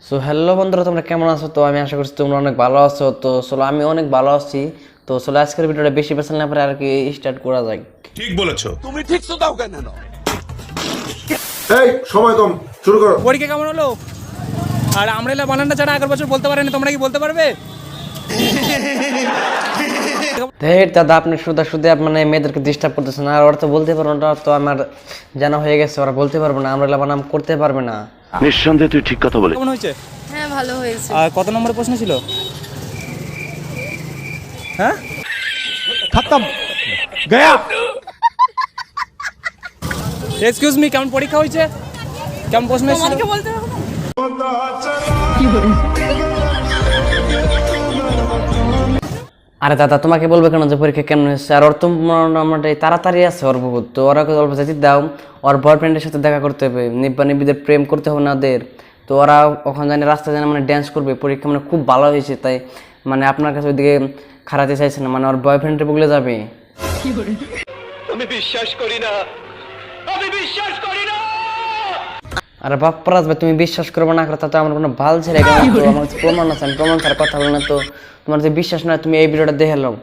So hello বন্ধুরা, তোমরা কেমন আছো? তো আমি আশা করছি তোমরা অনেক ভালো আছো। তো চলো, আমি অনেক ভালো আছি। তো চলো আজকের ভিডিওটা বেশি পেছাল না পরে আর কি স্টার্ট করা যায়। ঠিক বলেছো। তুমি ঠিক তো দাও কেন? এই সময় কম, শুরু করো। পরীক্ষা কেমন হলো? আর আমরেলা বানানটা ছাড়া আগের বছর বলতে পারেনি, তোমরা কি বলতে পারবে? দাদা, আপনি শুধু মানে মেয়েদেরকে ডিস্টার্ব করতেছেন। আর ওরা তো বলতে পারবো না, তো আমার জানা হয়ে গেছে, ওরা বলতে পারবে না, আমরা বানাম করতে পারবে না। নিঃসন্দেহে তুই ঠিক কথা বলে। কেমন হয়েছে? হ্যাঁ, ভালো হয়েছে। আর কত নম্বরের প্রশ্ন ছিল? হ্যাঁ, খতম গয়া। এক্সকিউজ মি, কেমন পরীক্ষা হয়েছে? কেমন প্রশ্ন এসেছিল? তোমাকে বলতে হবে না। আরে দাদা, তোমাকে বলবে কেন যে পরীক্ষা কেমন হয়েছে? আর ওর তো মোটামুটি তাড়াতাড়ি আছে ওর বহুত। তো ওরা অল্প যেতে দাও, ওর বয়ফ্রেন্ডের সাথে দেখা করতে হবে, নিব্বা নিব্বিদের প্রেম করতে হবে না ওদের। তো ওরা ওখানে জানি রাস্তায় জানে মানে ড্যান্স করবে। পরীক্ষা মানে খুব ভালো হয়েছে, তাই মানে আপনার কাছে ওইদিকে খারাতে চাইছে না, মানে ওর বয়ফ্রেন্ডে বলে যাবে। আমি বিশ্বাস করি না, আমি বিশ্বাস করি না। আরে বাপ্পারাজ ভাই, তুমি বিশ্বাস করবে না করো, তাতে আমার কোনো ভাল ছেলে কেন? তো আমার কাছে প্রমাণ আছে, আমি প্রমাণ ছাড়া কথা বলি না। তো তোমার যে বিশ্বাস নয়, তুমি এই ভিডিওটা দেখে নাও।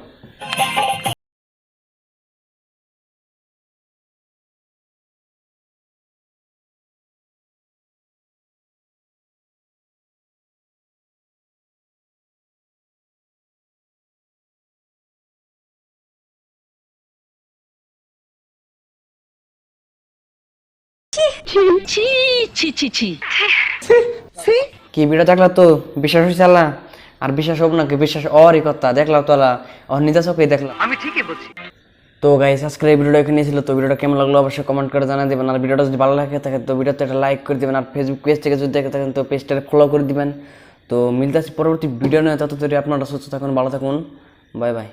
কি ভিডিও দেখলা? তো বিশ্বাস হয়েছে আল্লাহ? আর বিশ্বাস হোক নাকি, বিশ্বাস ওরই কথা। দেখলাম তো আল্লাহ ওর নিজা চোখেই দেখলাম। আমি ঠিকই বলছি। তো গাইস, আজকের এই ভিডিওটা এখানে ছিল। তো ভিডিওটা কেমন লাগলো অবশ্যই কমেন্ট করে জানিয়ে দেবেন। আর ভিডিওটা যদি ভালো লাগে থাকে তো ভিডিওতে একটা লাইক করে দিবেন। আর ফেসবুক পেজ থেকে যদি দেখে থাকেন তো পেজটা ফলো করে দিবেন। তো মিলতে আসি পরবর্তী ভিডিও নিয়ে। ততদিন আপনারা সুস্থ থাকুন, ভালো থাকুন, বাই বাই।